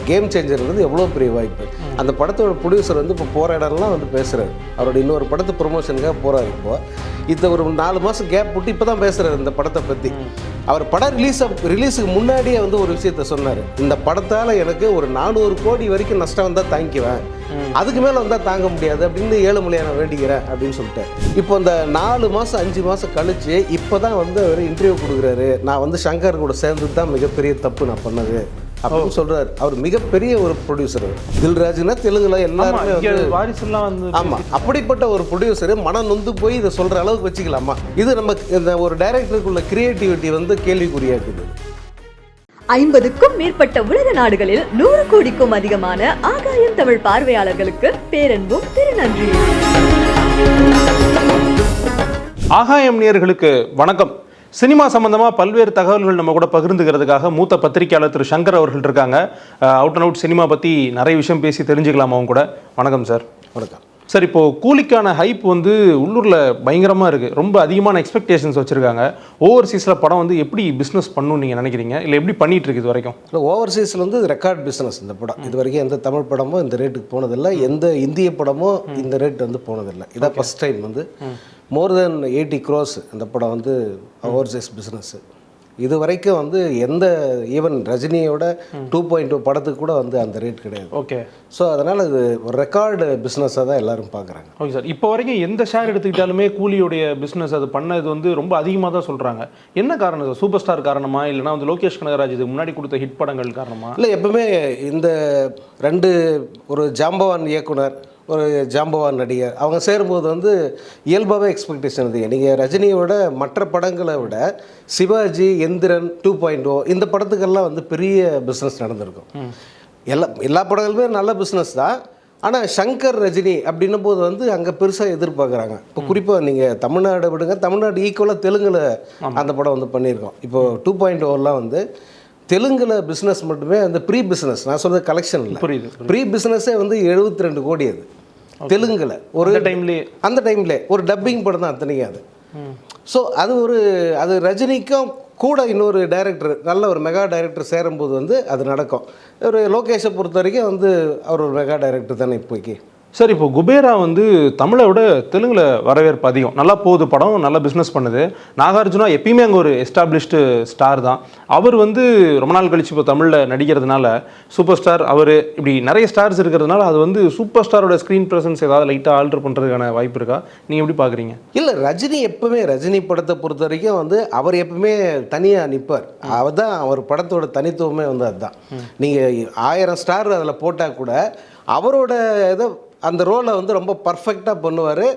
Game சேஞ்சர்ன்றது எவ்வளோ பெரிய வாய்ப்பு. அந்த படத்தோட ப்ரொடியூசர் வந்து இப்போ போகிற இடம்லாம் வந்து பேசுகிறார். அவரோட இன்னொரு படத்தை ப்ரொமோஷனுக்காக போகிறார். இப்போது இதை ஒரு 4 மாதம் கேப் விட்டு இப்போ தான் பேசுகிறார் இந்த படத்தை பற்றி. அவர் படம் ரிலீஸுக்கு முன்னாடியே வந்து ஒரு விஷயத்த சொன்னார். இந்த படத்தால் எனக்கு ஒரு 400 கோடி வரைக்கும் நஷ்டம் வந்தால் தாங்கிக்குவேன், அதுக்கு மேலே வந்தால் தாங்க முடியாது அப்படின்னு ஏழுமலையை நான் வேண்டிக்கிறேன் அப்படின்னு சொல்லிட்டு. இப்போ இந்த 4 மாதம் 5 மாதம் கழித்து இப்போ தான் வந்து அவர் இன்டர்வியூ கொடுக்குறாரு. நான் வந்து சங்கர் கூட சேர்ந்து தான் மிகப்பெரிய தப்பு நான் பண்ணது அப்படின்னு சொல்றாரு. அவர் மிகப்பெரிய ஒரு ப்ரொடியூசர். தில்ராஜ்னா தெலுங்குல எல்லாருமே வாரிசுலாம் வந்து ஆமாம், அப்படிப்பட்ட ஒரு ப்ரொடியூசர் மனம் நொந்து போய் இதை சொல்கிற அளவுக்கு வச்சுக்கலாமா? இது நம்ம இந்த ஒரு டைரக்டருக்குள்ள கிரியேட்டிவிட்டி வந்து கேள்விக்குறியாக்குது. 50க்கும் மேற்பட்ட உலக நாடுகளில் 100 கோடிக்கும் அதிகமான ஆகாயம் தமிழ் பார்வையாளர்களுக்கு பேரன்பும் திருநன்றி. ஆகாயம் நேயர்களுக்கு வணக்கம். சினிமா சம்பந்தமாக பல்வேறு தகவல்கள் நம்ம கூட பகிர்ந்துக்கிறதுக்காக மூத்த பத்திரிகையாளர் திரு சங்கர் அவர்கள் இருக்காங்க. அவுட் அண்ட் அவுட் சினிமா பற்றி நிறைய விஷயம் பேசி தெரிஞ்சுக்கலாம் அவங்க கூட. வணக்கம் சார். வணக்கம் சார். இப்போது கூலிக்கான ஹைப் வந்து உள்ளூரில் பயங்கரமாக இருக்குது. ரொம்ப அதிகமான எக்ஸ்பெக்டேஷன்ஸ் வச்சுருக்காங்க. ஓவர்சீஸில் படம் வந்து எப்படி பிஸ்னஸ் பண்ணணும்னு நீங்கள் நினைக்கிறீங்க, இல்லை எப்படி பண்ணிகிட்டு இருக்குது இது வரைக்கும்? இல்லை, ஓவர்சீஸில் வந்து ரெக்கார்ட் பிஸ்னஸ் இந்த படம். இது வரைக்கும் எந்த தமிழ் படமும் இந்த ரேட்டுக்கு போனதில்லை, எந்த இந்திய படமும் இந்த ரேட் வந்து போனதில்லை. இதான் ஃபஸ்ட் டைம் வந்து மோர் தென் 80 crores இந்த படம் வந்து ஓவர்சீஸ் பிஸ்னஸ்ஸு. இது வரைக்கும் வந்து எந்த ஈவன் ரஜினியோட 2.2 படத்துக்கு கூட வந்து அந்த ரேட் கிடையாது. ஓகே. ஸோ அதனால் இது ஒரு ரெக்கார்டு பிஸ்னஸாக தான் எல்லோரும் பார்க்குறாங்க. Okay sir. இப்போ வரைக்கும் எந்த ஷேர் எடுத்துக்கிட்டாலுமே கூலியோடைய பிஸ்னஸ் அது பண்ணது வந்து ரொம்ப அதிகமாக தான் சொல்கிறாங்க. என்ன காரணம் சார்? சூப்பர் ஸ்டார் காரணமா, இல்லைனா வந்து லோகேஷ் கனகராஜ் இதுக்கு முன்னாடி கொடுத்த ஹிட் படங்கள் காரணமா? இல்லை, எப்பவுமே இந்த 2 ஒரு ஜாம்பவான் இயக்குனர், ஒரு ஜாம்பவான் நடிகர் அவங்க சேரும்போது வந்து இயல்பாகவே எக்ஸ்பெக்டேஷன் அதிகம். நீங்கள் ரஜினியோட மற்ற படங்களை விட சிவாஜி, எந்திரன், 2.0 இந்த படத்துக்கெல்லாம் வந்து பெரிய பிஸ்னஸ் நடந்திருக்கும். எல்லா படங்களுமே நல்ல பிஸ்னஸ் தான். ஆனால் சங்கர் ரஜினி அப்படின்னும் போது வந்து அங்கே பெருசாக எதிர்பார்க்குறாங்க. இப்போ குறிப்பாக நீங்கள் தமிழ்நாடு விடுங்க, தமிழ்நாடு ஈக்குவலாக தெலுங்கில் அந்த படம் வந்து பண்ணியிருக்கோம். இப்போது 2.0லாம் வந்து தெலுங்கில் பிஸ்னஸ் மட்டுமே அந்த ப்ரீ பிஸ்னஸ், நான் சொல்கிறது கலெக்ஷன் இல்லை, ப்ரீ பிஸ்னஸே வந்து 72 கோடி. அது தெலுங்கில் ஒரு அந்த டைம்லே ஒரு டப்பிங் படம் தான் அத்தனைக்கும் அது. ஸோ அது ரஜினிக்கும் கூட இன்னொரு டைரக்டர், நல்ல ஒரு மெகா டைரக்டர் சேரும்போது வந்து அது நடக்கும். ஒரு லோகேஷை பொறுத்த வரைக்கும் வந்து அவர் ஒரு மெகா டைரக்டர் தானே இப்போக்கி. சார், இப்போ குபேரா வந்து தமிழை விட தெலுங்கில் வரவேற்பு அதிகம். நல்லா போகுது படம், நல்லா பிஸ்னஸ் பண்ணுது. நாகார்ஜுனா எப்பயுமே அங்கே ஒரு எஸ்டாப்ளிஷ்டு ஸ்டார் தான். அவர் வந்து ரொம்ப நாள் கழிச்சு இப்போ தமிழில் நடிக்கிறதுனால சூப்பர் ஸ்டார் அவர் இப்படி நிறைய ஸ்டார்ஸ் இருக்கிறதுனால அது வந்து சூப்பர் ஸ்டாரோட ஸ்க்ரீன் ப்ரெசன்ஸ் ஏதாவது லைட்டாக ஆல்ட்ரு பண்ணுறதுக்கான வாய்ப்பு இருக்கா? நீங்கள் எப்படி பார்க்குறீங்க? இல்லை, ரஜினி எப்பவுமே ரஜினி படத்தை பொறுத்த வரைக்கும் வந்து அவர் எப்பவுமே தனியாக நிற்பார். அவர் தான் அவர் படத்தோட தனித்துவமே வந்து அதுதான். நீங்கள் 1000 ஸ்டார் அதில் போட்டால் கூட அவரோட இதை அந்த ரோலை வந்து ரொம்ப பர்ஃபெக்டாக பண்ணுவார்.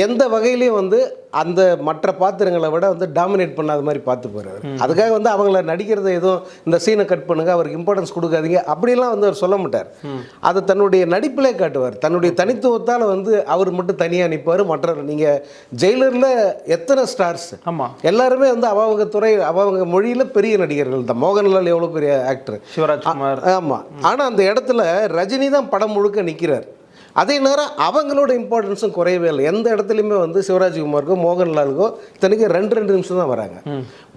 எந்த வகையிலையும் வந்து அந்த மற்ற பாத்திரங்களை விட வந்து டாமினேட் பண்ணாத மாதிரி பார்த்துப்பார். அதுக்காக வந்து அவங்கள நடிக்கிறத எதுவும் இந்த சீனை கட் பண்ணுங்க, அவருக்கு இம்பார்ட்டன்ஸ் கொடுக்காதீங்க அப்படிலாம் வந்து அவர் சொல்ல மாட்டார். அதை தன்னுடைய நடிப்பிலே காட்டுவார். தன்னுடைய தனித்துவத்தால் வந்து அவர் மட்டும் தனியாக நிற்பார். மற்ற நீங்கள் ஜெயிலரில் எத்தனை ஸ்டார்ஸ், ஆமாம், எல்லாருமே வந்து அவங்க துறை அவங்க மொழியில் பெரிய நடிகர்கள் தான். மோகன்லால் எவ்வளோ பெரிய ஆக்டர், சிவராஜ்குமார். ஆமாம். ஆனால் அந்த இடத்துல ரஜினி தான் படம் முழுக்க நிற்கிறார். அதே நேரம் அவங்களோட இம்பார்ட்டன்ஸும் குறையவே இல்லை. எந்த இடத்துலையுமே வந்து சிவராஜ்குமாருக்கோ மோகன்லாலுக்கோ இத்தனைக்கு 2 நிமிஷம் தான் வராங்க.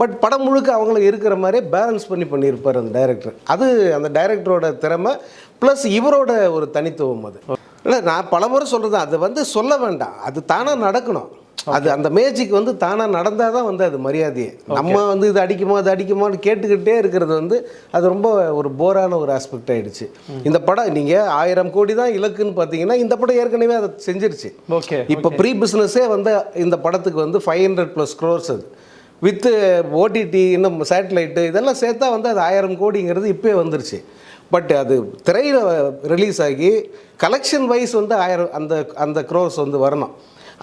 பட் படம் முழுக்க அவங்கள இருக்கிற மாதிரியே பேலன்ஸ் பண்ணியிருப்பார் அந்த டைரக்டர். அது அந்த டைரக்டரோட திறமை ப்ளஸ் இவரோட ஒரு தனித்துவம். அது இல்லை, நான் பலமுறை சொல்கிறது, அது வந்து சொல்ல வேண்டாம், அது தானாக நடக்கணும். அது அந்த மேஜிக் வந்து தானாக நடந்தால் தான் வந்து அது மரியாதையே. நம்ம வந்து இது அடிக்குமான்னு கேட்டுக்கிட்டே இருக்கிறது வந்து அது ரொம்ப ஒரு போரான ஒரு ஆஸ்பெக்ட் ஆகிடுச்சு. இந்த படம் நீங்கள் 1000 கோடி தான் இலக்குன்னு பார்த்தீங்கன்னா இந்த படம் ஏற்கனவே அதை செஞ்சிருச்சு. ஓகே. இப்போ ப்ரீ பிஸ்னஸே வந்து இந்த படத்துக்கு வந்து 500+ crores அது வித்து ஓடிடி இன்னும் சேட்டலைட்டு இதெல்லாம் சேர்த்தா வந்து அது 1000 கோடிங்கிறது இப்போயே வந்துருச்சு. பட் அது திரையில் ரிலீஸ் ஆகி கலெக்ஷன் வைஸ் வந்து 1000 அந்த crores வந்து வரணும்.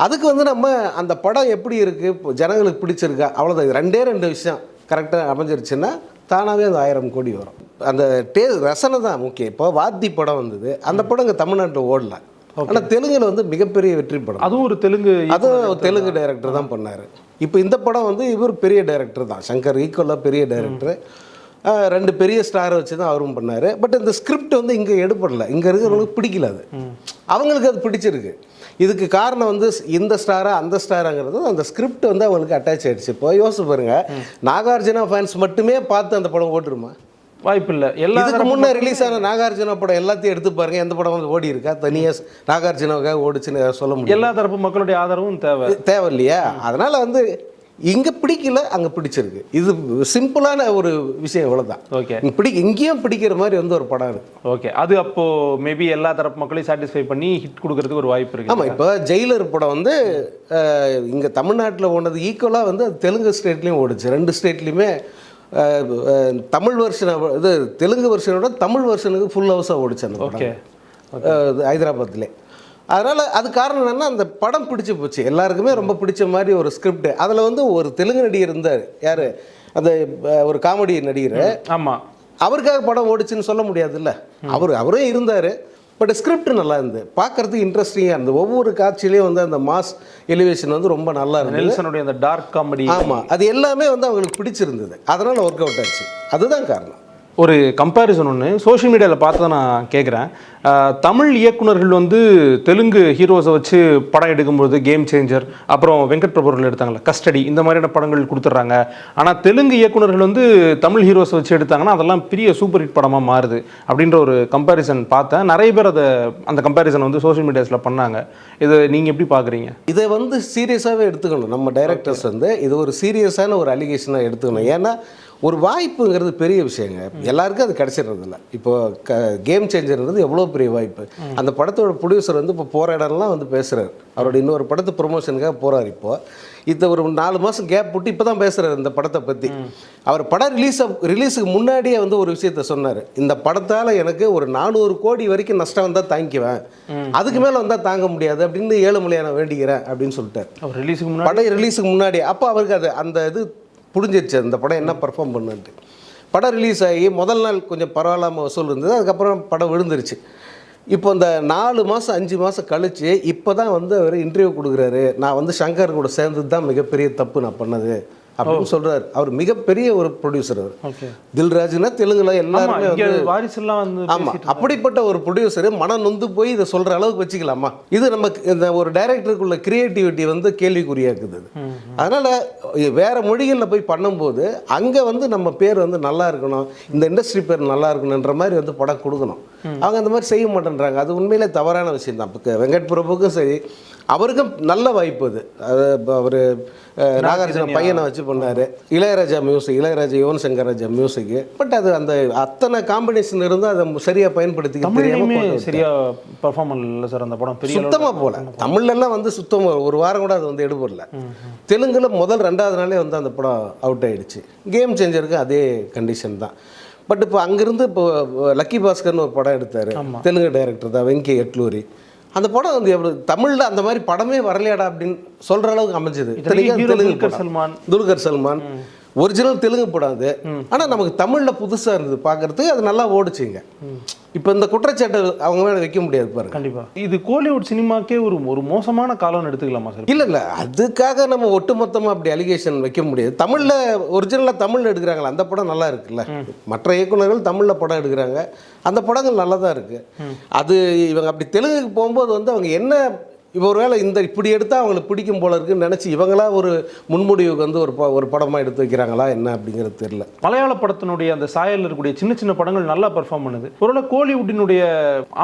அதுக்கு வந்து நம்ம அந்த படம் எப்படி இருக்குது, இப்போ ஜனங்களுக்கு பிடிச்சிருக்கா, அவ்வளோதான். 2 விஷயம் கரெக்டாக அமைஞ்சிருச்சுன்னா தானாகவே அந்த 1000 கோடி வரும். அந்த ரசனை தான் முக்கியம். இப்போ வாத்தி படம் வந்தது, அந்த படம் இங்கே தமிழ்நாட்டில் ஓடல. ஆனால் தெலுங்கில் வந்து மிகப்பெரிய வெற்றி படம். அதுவும் ஒரு தெலுங்கு டைரக்டர் தான் பண்ணார். இப்போ இந்த படம் வந்து இவர் பெரிய டைரக்டர் தான், சங்கர் ஈக்குவலாக பெரிய டைரக்டர். 2 பெரிய ஸ்டாரை வச்சு தான் அவரும் பண்ணார். பட் இந்த ஸ்கிரிப்ட் வந்து இங்கே எடுப்படலை, இங்கே இருக்கிறவங்களுக்கு பிடிக்கல. அது அவங்களுக்கு அது பிடிச்சிருக்கு. இதுக்கு காரணம் வந்து இந்த ஸ்டாரா அந்த ஸ்டாராங்கிறது அந்த ஸ்கிரிப்ட் வந்து அவங்களுக்கு அட்டாச் ஆகிடுச்சு. இப்போ யோசிச்சு பாருங்கள், நாகார்ஜுனா ஃபேன்ஸ் மட்டுமே பார்த்து அந்த படம் ஓட்டுருமா? வாய்ப்பு இல்லை. எல்லா இதுக்கு முன்னே ரிலீஸ் ஆன நாகார்ஜுனா படம் எல்லாத்தையும் எடுத்து பாருங்க, எந்த படம் வந்து ஓடி இருக்கா? தனியாக நாகார்ஜுனாவுக்காக ஓடிச்சுன்னு சொல்ல முடியும். எல்லா தரப்பு மக்களுடைய ஆதரவும் தேவை இல்லையா? அதனால வந்து இங்கே பிடிக்கல, அங்கே பிடிச்சிருக்கு. இது சிம்பிளான ஒரு விஷயம், இவ்வளோதான். ஓகே, இங்கேயும் பிடிக்கிற மாதிரி வந்து ஒரு படம் இருக்கு. ஓகே, அது அப்போ மேபி எல்லா தரப்பு மக்களையும் சாட்டிஸ்ஃபை பண்ணி ஹிட் கொடுக்கறதுக்கு ஒரு வாய்ப்பு இருக்கு. ஆமாம், இப்போ ஜெயிலர் படம் வந்து இங்கே தமிழ்நாட்டில் ஓடுனது ஈக்குவலாக வந்து தெலுங்கு ஸ்டேட்லேயும் ஓடுச்சு. 2 ஸ்டேட்லேயுமே தமிழ் வெர்ஷனை இது தெலுங்கு வெர்ஷனோட தமிழ் வெர்ஷனுக்கு ஃபுல் ஹவுஸாக ஓடிச்சு அந்த படம் ஹைதராபாத்லேயே. அதனால் அது காரணம் என்னென்னா அந்த படம் பிடிச்சி போச்சு, எல்லாருக்குமே ரொம்ப பிடிச்ச மாதிரி ஒரு ஸ்கிரிப்ட். அதில் வந்து ஒரு தெலுங்கு நடிகர் இருந்தார், யார் அந்த ஒரு காமெடி நடிகர். ஆமாம், அவருக்காக படம் ஓடிச்சுன்னு சொல்ல முடியாதுல்ல. அவரே இருந்தார், பட் ஸ்கிரிப்ட் நல்லா இருந்தது, பார்க்குறதுக்கு இன்ட்ரெஸ்டிங்காக இருந்தது. ஒவ்வொரு காட்சியிலையும் வந்து அந்த மாஸ் எலிவேஷன் வந்து ரொம்ப நல்லா இருந்தது. நெல்சனுடைய அந்த டார்க் காமெடி, ஆமாம், அது எல்லாமே வந்து அவங்களுக்கு பிடிச்சிருந்தது. அதனால் ஒர்க் அவுட் ஆச்சு. அதுதான் காரணம். ஒரு கம்பேரிசன் ஒன்று சோஷியல் மீடியாவில் பார்த்து தான் நான் கேட்குறேன். தமிழ் இயக்குனர்கள் வந்து தெலுங்கு ஹீரோஸை வச்சு படம் எடுக்கும்போது கேம் சேஞ்சர், அப்புறம் வெங்கட் பிரபுர்கள் எடுத்தாங்களே கஸ்டடி, இந்த மாதிரியான படங்கள் கொடுத்துட்றாங்க. ஆனால் தெலுங்கு இயக்குனர்கள் வந்து தமிழ் ஹீரோஸை வச்சு எடுத்தாங்கன்னா அதெல்லாம் பெரிய சூப்பர் ஹிட் படமாக மாறுது அப்படின்ற ஒரு கம்பேரிசன் பார்த்தேன். நிறைய பேர் அந்த கம்பேரிசன் வந்து சோஷியல் மீடியாஸில் பண்ணாங்க. இதை நீங்கள் எப்படி பார்க்குறீங்க? இதை வந்து சீரியஸாகவே எடுத்துக்கணும் நம்ம டைரக்டர்ஸ் வந்து. இது ஒரு சீரியஸான ஒரு அலிகேஷனாக எடுத்துக்கணும். ஏன்னா ஒரு வாய்ப்புங்கிறது பெரிய விஷயங்க, எல்லாருக்கும் அது கிடச்சிடுறதில்ல. இப்போ கேம் சேஞ்சர்ன்றது எவ்வளோ பெரிய வாய்ப்பு. அந்த படத்தோட ப்ரொடியூசர் வந்து இப்போ போகிற இடம்லாம் வந்து பேசுகிறார். அவரோட இன்னொரு படத்து ப்ரொமோஷனுக்காக போகிறார். இப்போ ஒரு 4 மாதம் கேப் விட்டு இப்போ தான் பேசுகிறார் இந்த படத்தை பற்றி. அவர் படம் ரிலீஸுக்கு முன்னாடியே வந்து ஒரு விஷயத்த சொன்னார். இந்த படத்தால் எனக்கு ஒரு 400 கோடி வரைக்கும் நஷ்டம் வந்தால் தாங்கிக்குவேன், அதுக்கு மேலே வந்தால் தாங்க முடியாது அப்படின்னு ஏழுமலையான வேண்டிக்கிறேன் அப்படின்னு சொல்லிட்டார் படம் ரிலீஸுக்கு முன்னாடி. அப்போ அவருக்கு அந்த இது புரிஞ்சிருச்சு, அந்த படம் என்ன பர்ஃபார்ம் பண்ணுன்ட்டு. படம் ரிலீஸ் ஆகி முதல் நாள் கொஞ்சம் பரவாயில்லாமல் வசூல் இருந்தது, அதுக்கப்புறம் படம் விழுந்துருச்சு. இப்போ இந்த 4 மாதம் 5 மாதம் கழித்து இப்போ தான் வந்து அவர் இன்டர்வியூ கொடுக்குறாரு. நான் வந்து சங்கர் கூட சேர்ந்தது தான் மிகப்பெரிய தப்பு நான் பண்ணது அப்படின்னு சொல்கிறார். அவர் மிகப்பெரிய ஒரு ப்ரொடியூசர். அவர் தில்ராஜ்னா தெலுங்குல எல்லாருமே வந்து ஆமாம், அப்படிப்பட்ட ஒரு ப்ரொடியூசர் மனம் நொந்து போய் இதை சொல்கிற அளவுக்கு வச்சுக்கலாமா? இது நமக்கு இந்த ஒரு டைரக்டருக்குள்ள கிரியேட்டிவிட்டி வந்து கேள்விக்குறியாக்குது. அதனால் வேறு மொழிகளில் போய் பண்ணும்போது அங்கே வந்து நம்ம பேர் வந்து நல்லா இருக்கணும், இந்த இண்டஸ்ட்ரி பேர் நல்லா இருக்கணுன்ற மாதிரி வந்து படம் கொடுக்கணும். அவங்க அந்த மாதிரி செய்ய மாட்டேன்றாங்க. அது உண்மையிலே தவறான விஷயம் தான். இப்போ வெங்கட் பிரபுக்கும் சரி, அவருக்கும் நல்ல வாய்ப்பு அது அவர் நாகார்ஜுன பையனை வச்சு பண்ணார். Ilaiyaraaja music, Ilaiyaraaja Yuvan Shankar Raja music. But அது அந்த அத்தனை காம்பினேஷன் இருந்தால் அதை சரியாக பயன்படுத்திக்க தெரியாமல் சரியாக பர்ஃபார்ம் பண்ணல சார். அந்த படம் பெரிய சுத்தமாக போகல. தமிழ்லாம் வந்து சுத்தமாக ஒரு வாரம் கூட அது வந்து எடுபடல. தெலுங்குல முதல் 2வது நாளே வந்து அந்த படம் அவுட் ஆகிடுச்சு. கேம் சேஞ்சருக்கு அதே கண்டிஷன் தான். பட் இப்போ அங்கேருந்து இப்போ லக்கி பாஸ்கர்னு ஒரு படம் எடுத்தார், தெலுங்கு டைரக்டர் தான், வெங்கி எட்லூரி. அந்த படம் வந்து தமிழில் அந்த மாதிரி படமே வரலையாடா அப்படின்னு சொல்கிற அளவுக்கு அமைஞ்சது. துல்கர் சல்மான் ஒரிஜினல் தெலுங்கு படம் அது. ஆனால் நமக்கு தமிழில் புதுசாக இருந்தது பார்க்குறதுக்கு, அது நல்லா ஓடிச்சுங்க. இப்போ இந்த குற்றச்சாட்டு அவங்க மேலே வைக்க முடியாது பாருங்க. கண்டிப்பாக இது கோலிவுட் சினிமாக்கே ஒரு மோசமான காலம்னு எடுத்துக்கலாமா சார்? இல்லை, அதுக்காக நம்ம ஒட்டுமொத்தமாக அப்படி அலிகேஷன் வைக்க முடியாது. தமிழில் ஒரிஜினலாக தமிழில் எடுக்கிறாங்களா, அந்த படம் நல்லா இருக்குல்ல. மற்ற இயக்குநர்கள் தமிழில் படம் எடுக்கிறாங்க, அந்த படங்கள் நல்லா தான் இருக்குது. அது இவங்க அப்படி தெலுங்குக்கு போகும்போது வந்து அவங்க என்ன இப்போ ஒரு வேளை இப்படி எடுத்தால் அவங்களுக்கு பிடிக்கும் போல இருக்குன்னு நினச்சி இவங்களா ஒரு முன்முடிவுக்கு வந்து ஒரு படமாக எடுத்து வைக்கிறாங்களா என்ன அப்படிங்கிறது தெரியல. மலையாள படத்தினுடைய அந்த சாயலில் இருக்கக்கூடிய சின்ன சின்ன படங்கள் நல்லா பெர்ஃபார்ம் பண்ணுது. ஒருவேளை கோலிவுட்டினுடைய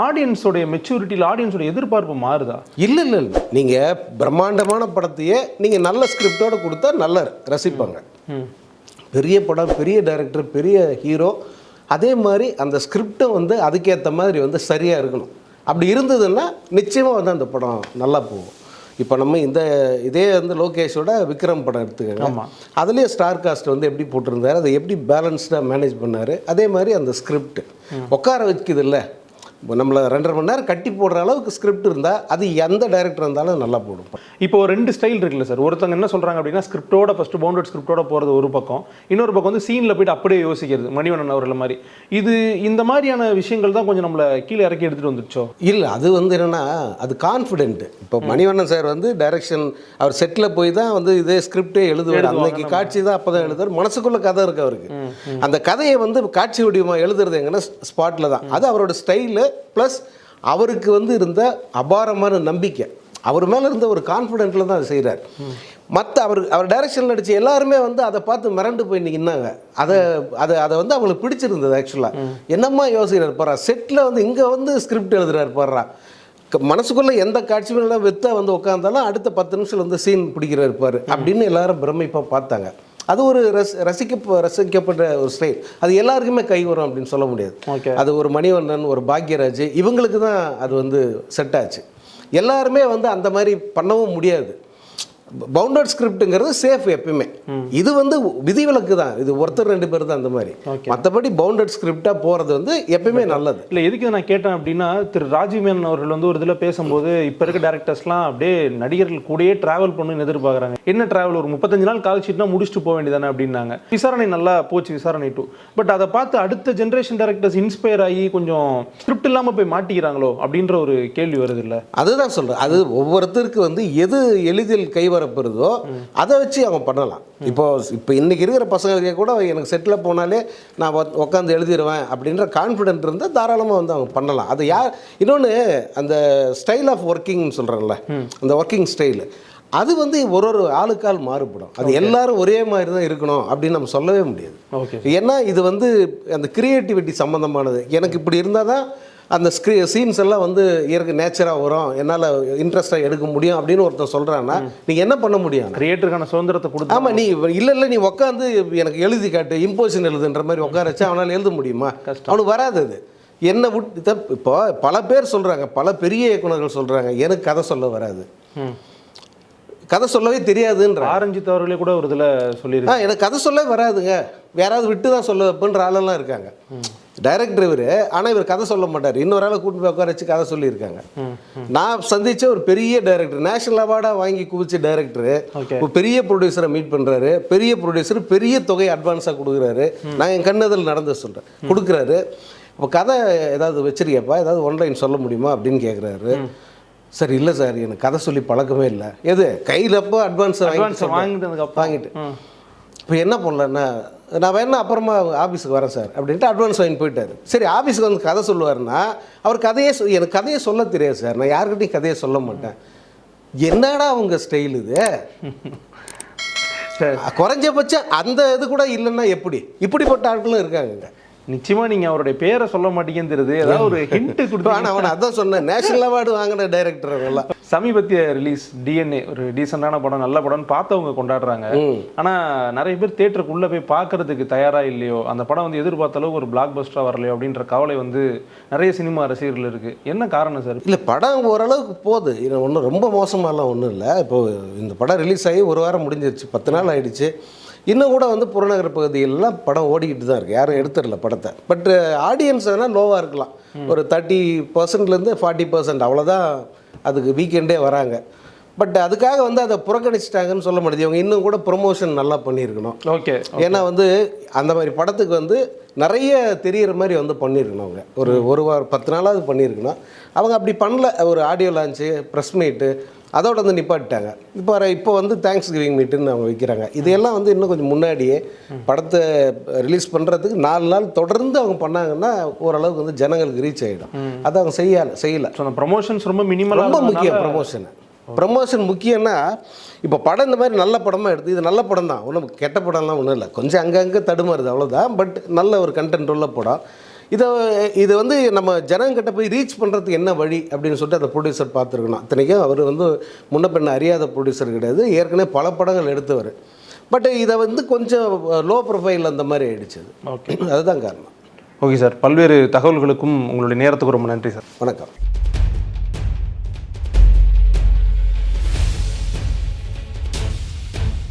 ஆடியன்ஸோடைய மெச்சூரிட்டியில் ஆடியன்ஸோட எதிர்பார்ப்பு மாறுதா? இல்லை, நீங்கள் பிரம்மாண்டமான படத்தையே நீங்கள் நல்ல ஸ்கிரிப்டோடு கொடுத்தா நல்லா ரசிப்பாங்க. பெரிய படம், பெரிய டைரக்டர், பெரிய ஹீரோ, அதே மாதிரி அந்த ஸ்கிரிப்டும் வந்து அதுக்கேற்ற மாதிரி வந்து சரியாக இருக்கணும். அப்படி இருந்ததுன்னா நிச்சயமாக வந்து அந்த படம் நல்லா போகும். இப்போ நம்ம இதே வந்து லோகேஷோட விக்ரம் படம் எடுத்துக்கோங்க. அதுலேயே ஸ்டார் காஸ்ட் வந்து எப்படி போட்டிருந்தாரு, அதை எப்படி பேலன்ஸ்டாக மேனேஜ் பண்ணார். அதே மாதிரி அந்த ஸ்கிரிப்ட் உட்கார வைக்குது இல்லை, நம்மளை 2.5 மணி நேரம் கட்டி போடுற அளவுக்கு ஸ்கிரிப்ட் இருந்தால் அது எந்த டைரக்டர் இருந்தாலும் நல்லா போடும். இப்போ 2 ஸ்டைல் இருக்குல்ல சார். ஒருத்தங்க என்ன சொல்கிறாங்க அப்படின்னா, ஸ்கிரிப்டோட ஃபஸ்ட்டு பவுண்டட் ஸ்கிரிப்டோட போகிறது ஒரு பக்கம், இன்னொரு பக்கம் வந்து சீனில் போய்ட்டு அப்படியே யோசிக்கிறது, மணிவண்ணன் அவர்கள் மாதிரி. இந்த மாதிரியான விஷயங்கள் தான் கொஞ்சம் நம்மளை கீழே இறக்கி எடுத்துகிட்டு வந்துச்சோ? இல்லை, அது வந்து என்னென்னா அது கான்ஃபிடென்ட்டு. இப்போ மணிவண்ணன் சார் வந்து டைரக்ஷன் அவர் செட்டில் போய் தான் வந்து இதே ஸ்கிரிப்டே எழுதுவார். அன்னைக்கு காட்சி தான் அப்போ தான் எழுதுவார். மனசுக்குள்ளே கதை இருக்குது அவருக்கு. அந்த கதையை வந்து காட்சி வடிவமாக எழுதுறது எங்கன்னா ஸ்பாட்டில் தான். அது அவரோட ஸ்டைலு ப்ளஸ் அவருக்கு வந்து இருந்த அபாரமான நம்பிக்கை, அவர் மேலே இருந்த ஒரு கான்ஃபிடென்ட்டில் தான் அதை செய்கிறார். மற்ற அவர் டைரக்ஷனில் நடிச்ச எல்லாருமே வந்து அதை பார்த்து மிரண்டு போய் நின்னாங்க. அதை வந்து அவங்களுக்கு பிடிச்சிருந்தது. ஆக்சுவலாக என்னம்மா யோசிக்கிறார் பாரு, செட்டில் வந்து இங்கே வந்து ஸ்கிரிப்ட் எழுதுறாரு பாடுறா, மனசுக்குள்ளே எந்த காட்சிகளும் வெத்த வந்து உட்காந்தாலும் அடுத்த 10 நிமிஷம் வந்து சீன் பிடிக்கிறாரு பாரு அப்படின்னு எல்லாரும் பிரமிப்பாக பார்த்தாங்க. அது ஒரு ரசிக்கப்பட்ட ஒரு ஸ்டைல். அது எல்லாருக்குமே கை வரும் அப்படின்னு சொல்ல முடியாது. அது ஒரு மணிவண்ணன், ஒரு பாக்யராஜ், இவங்களுக்கு தான் அது வந்து செட் ஆச்சு. எல்லாருமே வந்து அந்த மாதிரி பண்ணவும் முடியாது. பவுண்டட் ஸ்கிரிப்டுங்கிறது சேஃப் எப்பயுமே. இது வந்து விதிவிலக்கு தான். இது ஒருத்தர் 2 பேர் தான் அந்த மாதிரி. மற்றபடி பவுண்டட் ஸ்கிரிப்டாக போகிறது வந்து எப்பயுமே நல்லது. இல்லை, எதுக்கு நான் கேட்டேன் அப்படின்னா, திரு ராஜீவ் மேனன் அவர்கள் வந்து ஒரு இதில் பேசும்போது இப்போ இருக்க டேரக்டர்ஸ்லாம் அப்படியே நடிகர்கள் கூடயே ட்ராவல் பண்ணுன்னு எதிர்பார்க்குறாங்க. என்ன ட்ராவல், ஒரு 35 நாள் கால் ஷீட்னா முடிச்சுட்டு போக வேண்டியதானே அப்படின்னாங்க. விசாரணை நல்லா போச்சு, விசாரணை 2. பட் அதை பார்த்து அடுத்த ஜென்ரேஷன் டேரக்டர்ஸ் இன்ஸ்பயர் ஆகி கொஞ்சம் ஸ்கிரிப்ட் இல்லாமல் போய் மாட்டிக்கிறாங்களோ அப்படின்ற ஒரு கேள்வி வருது. இல்லை, அதுதான் சொல்கிறேன். அது ஒவ்வொருத்தருக்கு வந்து எது எளிதில் கைவரப்படுதோ அதை வச்சு அவங்க பண்ணலாம். இப்போ இன்னைக்கு இருக்கிற பசங்க கூட எனக்கு செட்டில் போனாலே நான் உட்காந்து எழுதிடுவேன் அப்படின்ற கான்ஃபிடென்ட் இருந்தால் தாராளமாக வந்து அவங்க பண்ணலாம். அது யார் இன்னொன்று அந்த ஸ்டைல் ஆஃப் ஒர்க்கிங்னு சொல்கிறாங்கல்ல, அந்த ஒர்க்கிங் ஸ்டைலு, அது வந்து ஒரு ஆளுக்கால் மாறுபடும். அது எல்லாரும் ஒரே மாதிரி தான் இருக்கணும் அப்படின்னு நம்ம சொல்லவே முடியாது. ஏன்னா இது வந்து அந்த கிரியேட்டிவிட்டி சம்மந்தமானது. எனக்கு இப்படி இருந்தால் தான் அந்த சீன்ஸ் எல்லாம் வந்து இயற்கை நேச்சராக வரும், என்னால் இன்ட்ரெஸ்ட்டாக எடுக்க முடியும் அப்படின்னு ஒருத்தன் சொல்கிறான்னா நீங்கள் என்ன பண்ண முடியும்? கிரியேட்டருக்கான சுதந்திரத்தை கொடுத்து. ஆமாம், நீ இல்லை நீ உட்காந்து எனக்கு எழுதி காட்டு, இம்போசிஷன் எழுதுன்ற மாதிரி உட்கார வச்சா அவனால் எழுத முடியுமா? அவனுக்கு வராது. அது என்ன விட்டு இப்போ பல பேர் சொல்கிறாங்க, பல பெரிய இயக்குனர்கள் சொல்கிறாங்க, எனக்கு கதை சொல்ல வராது, கதை சொல்லவே தெரியாதுன்ற. ஆரஞ்சித் அவர்களே கூட ஒரு இதில் சொல்லியிருக்காங்க, எனக்கு கதை சொல்லவே வராதுங்க, யாராவது விட்டு தான் சொல்ல வைப்புன்ற ஆளெல்லாம் இருக்காங்க. டைரக்டர் இவர், ஆனால் இவர் கதை சொல்ல மாட்டார், இன்னொரு ஆளை கூட்டு போய் உட்கார வச்சு கதை சொல்லியிருக்காங்க. நான் சந்தித்த ஒரு பெரிய டைரக்டர், நேஷனல் அவார்டாக வாங்கி குவிச்ச டைரக்டரு, ஒரு பெரிய ப்ரொடியூசரை மீட் பண்ணுறாரு. பெரிய ப்ரொடியூசர் பெரிய தொகை அட்வான்ஸாக கொடுக்குறாரு. நான் என் கண்ணதில் நடந்து சொல்கிறேன், கொடுக்குறாரு. இப்போ கதை ஏதாவது வச்சிருக்கப்பா, ஏதாவது ஒன்லைன் சொல்ல முடியுமா அப்படின்னு கேட்குறாரு. சார் இல்லை சார், எனக்கு கதை சொல்லி பழக்கமே இல்லை. எது கையில் அப்போ அட்வான்ஸ் வாங்கிட்டு இப்போ என்ன பண்ணலன்னா, நான் வேணா அப்புறமா ஆஃபீஸுக்கு வரேன் சார் அப்படின்ட்டு அட்வான்ஸ் வாங்கி போயிட்டார். சரி, ஆஃபீஸுக்கு வந்து கதை சொல்லுவார்னா அவர் எனக்கு கதையை சொல்ல தெரியாது சார், நான் யாருக்கிட்டையும் கதையை சொல்ல மாட்டேன். என்னடா அவங்க ஸ்டைல் இது? குறைஞ்சபட்சம் அந்த இது கூட இல்லைன்னா எப்படி? இப்படிப்பட்ட ஆட்களும் இருக்காங்க. நிச்சயமா நீங்க அவருடைய பேரை சொல்ல மாட்டீங்கன்னு தெரியுது. ஏதாவது ஒரு ஹிண்ட் கொடுத்து. அவன் அதான் சொன்னேன், நேஷனல் அவார்டு வாங்கின டைரக்டர் எல்லாம். சமீபத்திய ரிலீஸ் டிஎன்ஏ ஒரு டீசெண்டான படம், நல்ல படம்னு பார்த்தவங்க கொண்டாடுறாங்க. ஆனா நிறைய பேர் தியேட்டருக்குள்ள போய் பார்க்கறதுக்கு தயாரா இல்லையோ, அந்த படம் வந்து எதிர்பார்த்த அளவுக்கு ஒரு பிளாக் பஸ்டரா வரலையோ அப்படின்ற கவலை வந்து நிறைய சினிமா ரசிகர்கள் இருக்கு. என்ன காரணம் சார்? இல்லை, படம் ஓரளவுக்கு போகுது, இது ஒன்றும் ரொம்ப மோசமாலாம் ஒன்றும் இல்லை. இப்போ இந்த படம் ரிலீஸ் ஆகி 1 வாரம் முடிஞ்சிருச்சு, 10 நாள் ஆயிடுச்சு. இன்னும் கூட வந்து புறநகர் பகுதியிலலாம் படம் ஓடிக்கிட்டு தான் இருக்குது, யாரும் எடுத்துடல படத்தை. பட் ஆடியன்ஸ் வேணால் லோவாக இருக்கலாம், ஒரு 30% 40%, அவ்வளோதான் அதுக்கு வீக்கெண்டே வராங்க. பட் அதுக்காக வந்து அதை புறக்கணிச்சிட்டாங்கன்னு சொல்ல முடியாது. இவங்க இன்னும் கூட ப்ரொமோஷன் நல்லா பண்ணியிருக்கணும். ஏன்னா வந்து அந்த மாதிரி படத்துக்கு வந்து நிறைய தெரிகிற மாதிரி வந்து பண்ணியிருக்கணும். அவங்க ஒரு வாரம் 10 நாளாவது பண்ணியிருக்கணும். அவங்க அப்படி பண்ணல. ஒரு ஆடியோ லான்ச்சு, ப்ரெஸ் மீட்டு, அதோட வந்து நிப்பாட்டிட்டாங்க. இப்போ வந்து தேங்க்ஸ் கிவிங் மீட்டுன்னு அவங்க வைக்கிறாங்க. இதையெல்லாம் வந்து இன்னும் கொஞ்சம் முன்னாடியே படத்தை ரிலீஸ் பண்ணுறதுக்கு 4 நாள் தொடர்ந்து அவங்க பண்ணாங்கன்னா ஓரளவுக்கு வந்து ஜனங்களுக்கு ரீச் ஆகிடும். அதை அவங்க செய்யலை. ப்ரமோஷன்ஸ் ரொம்ப மினிமலாக, ரொம்ப முக்கியம். ப்ரமோஷன் முக்கியம்னா, இப்போ படம் இந்த மாதிரி நல்ல படமாக எடுத்து, இது நல்ல படம் தான், ஒன்றும் கெட்ட படம்லாம் ஒன்றும் இல்லை, கொஞ்சம் அங்கங்கே தடுமாறுது அவ்வளோதான். பட் நல்ல ஒரு கண்டென்ட் உள்ள படம். இது வந்து நம்ம ஜனங்கிட்ட போய் ரீச் பண்ணுறதுக்கு என்ன வழி அப்படின்னு சொல்லிட்டு அந்த ப்ரொடியூசர் பார்த்துருக்கணும். இத்தனைக்கும் அவர் வந்து முன்ன பின்ன அறியாத ப்ரொடியூசர் கிடையாது, ஏற்கனவே பல படங்கள் எடுத்தவர். பட் இதை வந்து கொஞ்சம் லோ ப்ரொஃபைல் அந்த மாதிரி ஆயிடுச்சு. அதுதான் காரணம். ஓகே சார், பல்வேறு தகவல்களுக்கும் உங்களுடைய நேரத்துக்கு ரொம்ப நன்றி சார். வணக்கம்.